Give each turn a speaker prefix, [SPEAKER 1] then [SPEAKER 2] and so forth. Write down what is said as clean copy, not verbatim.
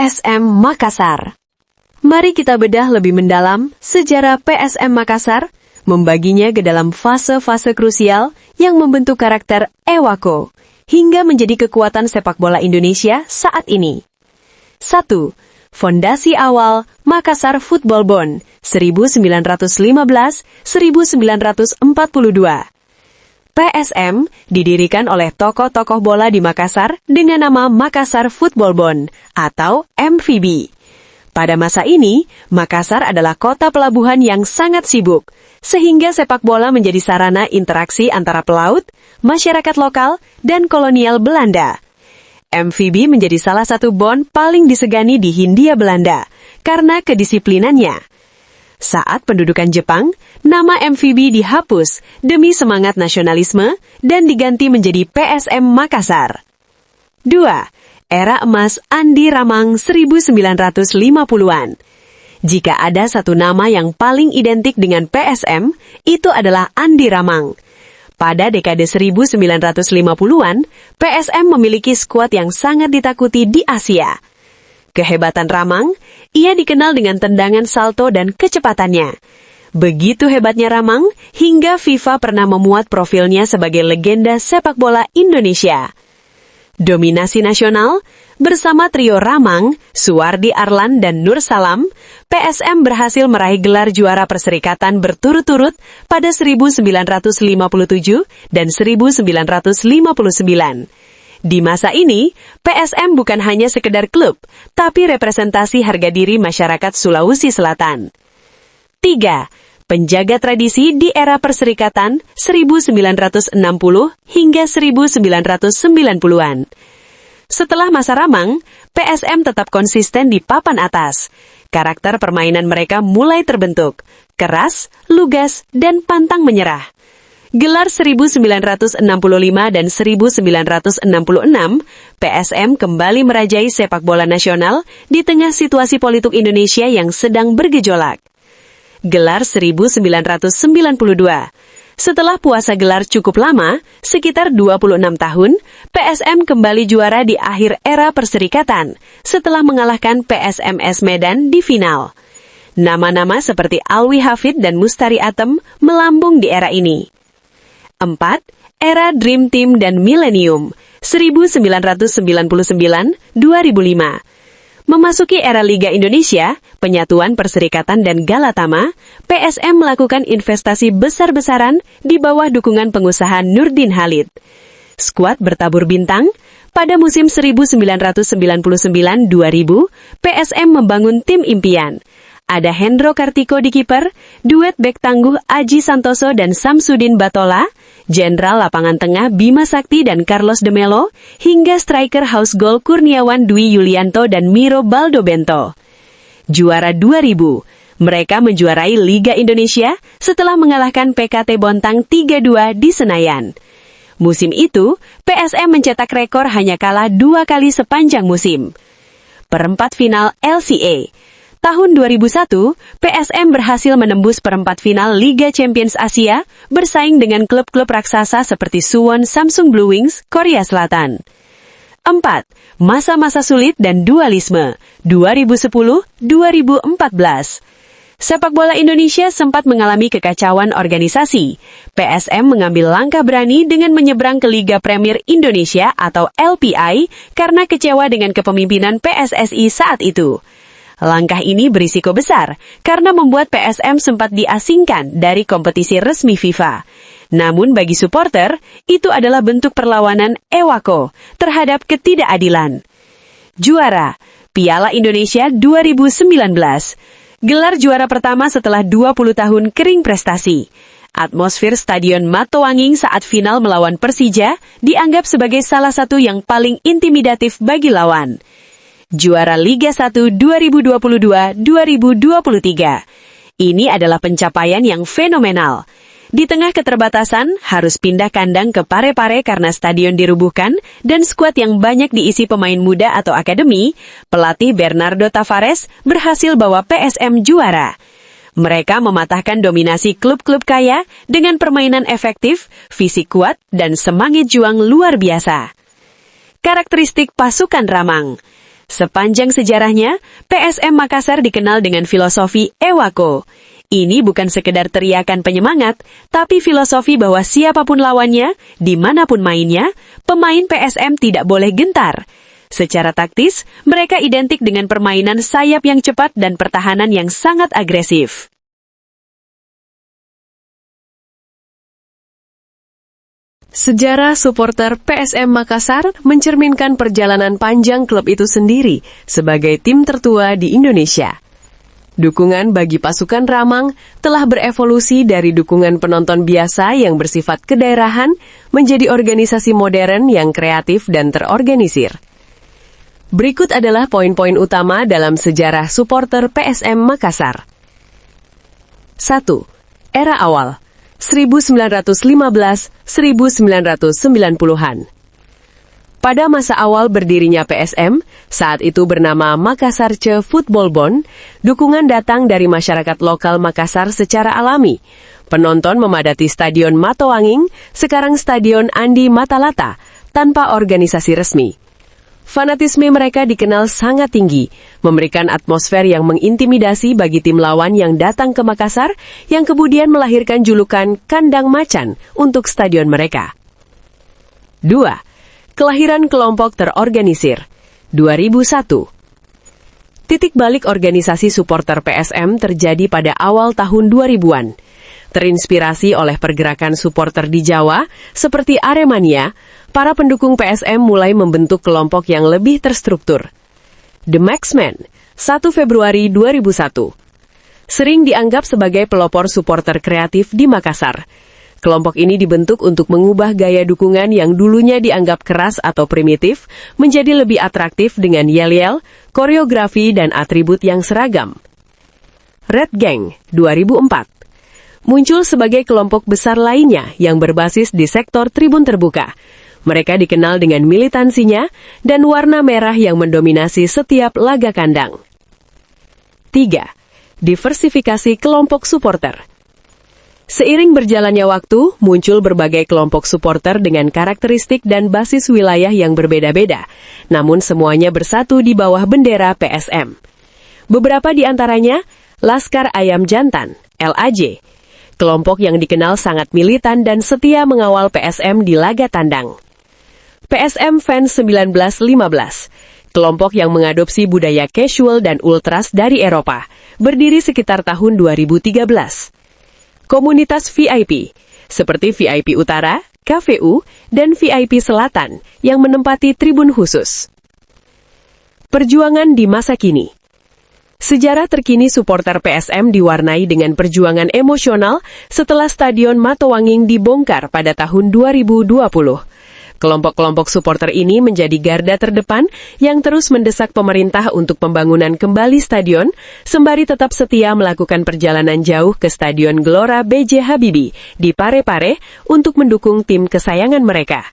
[SPEAKER 1] PSM Makassar. Mari kita bedah lebih mendalam sejarah PSM Makassar, membaginya ke dalam fase-fase krusial yang membentuk karakter Ewako, hingga menjadi kekuatan sepak bola Indonesia saat ini. 1. Fondasi awal Makassar Football Bond 1915-1942. PSM didirikan oleh tokoh-tokoh bola di Makassar dengan nama Makassar Football Bond atau MVB. Pada masa ini, Makassar adalah kota pelabuhan yang sangat sibuk, sehingga sepak bola menjadi sarana interaksi antara pelaut, masyarakat lokal, dan kolonial Belanda. MVB menjadi salah satu bond paling disegani di Hindia Belanda, karena kedisiplinannya. Saat pendudukan Jepang, nama MVB dihapus demi semangat nasionalisme dan diganti menjadi PSM Makassar. 2. Era emas Andi Ramang 1950-an. Jika ada satu nama yang paling identik dengan PSM, itu adalah Andi Ramang. Pada dekade 1950-an, PSM memiliki skuad yang sangat ditakuti di Asia. Kehebatan Ramang, ia dikenal dengan tendangan salto dan kecepatannya. Begitu hebatnya Ramang, hingga FIFA pernah memuat profilnya sebagai legenda sepak bola Indonesia. Dominasi nasional, bersama trio Ramang, Suwardi Arlan, dan Nur Salam, PSM berhasil meraih gelar juara perserikatan berturut-turut pada 1957 dan 1959. Di masa ini, PSM bukan hanya sekedar klub, tapi representasi harga diri masyarakat Sulawesi Selatan. 3. Penjaga tradisi di era perserikatan 1960 hingga 1990-an. Setelah masa Ramang, PSM tetap konsisten di papan atas. Karakter permainan mereka mulai terbentuk, keras, lugas, dan pantang menyerah. Gelar 1965 dan 1966, PSM kembali merajai sepak bola nasional di tengah situasi politik Indonesia yang sedang bergejolak. Gelar 1992. Setelah puasa gelar cukup lama, sekitar 26 tahun, PSM kembali juara di akhir era perserikatan, setelah mengalahkan PSMS Medan di final. Nama-nama seperti Alwi Hafid dan Mustari Atem melambung di era ini. 4. Era Dream Team dan Millennium, 1999-2005. Memasuki era Liga Indonesia, Penyatuan Perserikatan dan Galatama, PSM melakukan investasi besar-besaran di bawah dukungan pengusaha Nurdin Halid. Skuad bertabur bintang, pada musim 1999-2000, PSM membangun tim impian. Ada Hendro Kartiko di kiper, duet bek tangguh Aji Santoso dan Samsudin Batola, Jenderal Lapangan Tengah Bima Sakti dan Carlos de Melo, hingga striker house goal Kurniawan Dwi Yulianto dan Miro Baldobento. Juara 2000, mereka menjuarai Liga Indonesia setelah mengalahkan PKT Bontang 3-2 di Senayan. Musim itu, PSM mencetak rekor hanya kalah 2 kali sepanjang musim. Perempat final LCA. Tahun 2001, PSM berhasil menembus perempat final Liga Champions Asia, bersaing dengan klub-klub raksasa seperti Suwon Samsung Blue Wings, Korea Selatan. 4. Masa-masa sulit dan dualisme, 2010-2014. Sepak bola Indonesia sempat mengalami kekacauan organisasi. PSM mengambil langkah berani dengan menyeberang ke Liga Premier Indonesia atau LPI karena kecewa dengan kepemimpinan PSSI saat itu. Langkah ini berisiko besar karena membuat PSM sempat diasingkan dari kompetisi resmi FIFA. Namun bagi supporter, itu adalah bentuk perlawanan Ewako terhadap ketidakadilan. Juara, Piala Indonesia 2019. Gelar juara pertama setelah 20 tahun kering prestasi. Atmosfer Stadion Matowanging saat final melawan Persija dianggap sebagai salah satu yang paling intimidatif bagi lawan. Juara Liga 1 2022-2023. Ini adalah pencapaian yang fenomenal. Di tengah keterbatasan, harus pindah kandang ke Parepare karena stadion dirubuhkan dan skuad yang banyak diisi pemain muda atau akademi, pelatih Bernardo Tavares berhasil bawa PSM juara. Mereka mematahkan dominasi klub-klub kaya dengan permainan efektif, fisik kuat, dan semangat juang luar biasa. Karakteristik pasukan Ramang. Sepanjang sejarahnya, PSM Makassar dikenal dengan filosofi Ewako. Ini bukan sekedar teriakan penyemangat, tapi filosofi bahwa siapapun lawannya, dimanapun mainnya, pemain PSM tidak boleh gentar. Secara taktis, mereka identik dengan permainan sayap yang cepat dan pertahanan yang sangat agresif. Sejarah supporter PSM Makassar mencerminkan perjalanan panjang klub itu sendiri sebagai tim tertua di Indonesia. Dukungan bagi pasukan Ramang telah berevolusi dari dukungan penonton biasa yang bersifat kedaerahan menjadi organisasi modern yang kreatif dan terorganisir. Berikut adalah poin-poin utama dalam sejarah supporter PSM Makassar. 1. Era awal 1915-1990-an. Pada masa awal berdirinya PSM, saat itu bernama Makassar Football Bond, dukungan datang dari masyarakat lokal Makassar secara alami. Penonton memadati Stadion Matowanging, sekarang Stadion Andi Matalata, tanpa organisasi resmi. Fanatisme mereka dikenal sangat tinggi, memberikan atmosfer yang mengintimidasi bagi tim lawan yang datang ke Makassar, yang kemudian melahirkan julukan Kandang Macan untuk stadion mereka. 2. Kelahiran kelompok terorganisir, 2001. Titik balik organisasi supporter PSM terjadi pada awal tahun 2000-an. Terinspirasi oleh pergerakan supporter di Jawa, seperti Aremania, para pendukung PSM mulai membentuk kelompok yang lebih terstruktur. The Maxmen, 1 Februari 2001. Sering dianggap sebagai pelopor supporter kreatif di Makassar. Kelompok ini dibentuk untuk mengubah gaya dukungan yang dulunya dianggap keras atau primitif menjadi lebih atraktif dengan yel-yel, koreografi, dan atribut yang seragam. Red Gang, 2004. Muncul sebagai kelompok besar lainnya yang berbasis di sektor tribun terbuka. Mereka dikenal dengan militansinya dan warna merah yang mendominasi setiap laga kandang. 3. Diversifikasi kelompok supporter. Seiring berjalannya waktu, muncul berbagai kelompok supporter dengan karakteristik dan basis wilayah yang berbeda-beda, namun semuanya bersatu di bawah bendera PSM. Beberapa di antaranya, Laskar Ayam Jantan, LAJ, kelompok yang dikenal sangat militan dan setia mengawal PSM di laga tandang. PSM Fans 1915, kelompok yang mengadopsi budaya casual dan ultras dari Eropa, berdiri sekitar tahun 2013. Komunitas VIP, seperti VIP Utara, KVU, dan VIP Selatan, yang menempati tribun khusus. Perjuangan di masa kini. Sejarah terkini supporter PSM diwarnai dengan perjuangan emosional setelah Stadion Matowanging dibongkar pada tahun 2020. Kelompok-kelompok supporter ini menjadi garda terdepan yang terus mendesak pemerintah untuk pembangunan kembali stadion, sembari tetap setia melakukan perjalanan jauh ke Stadion Gelora B.J. Habibie di Parepare untuk mendukung tim kesayangan mereka.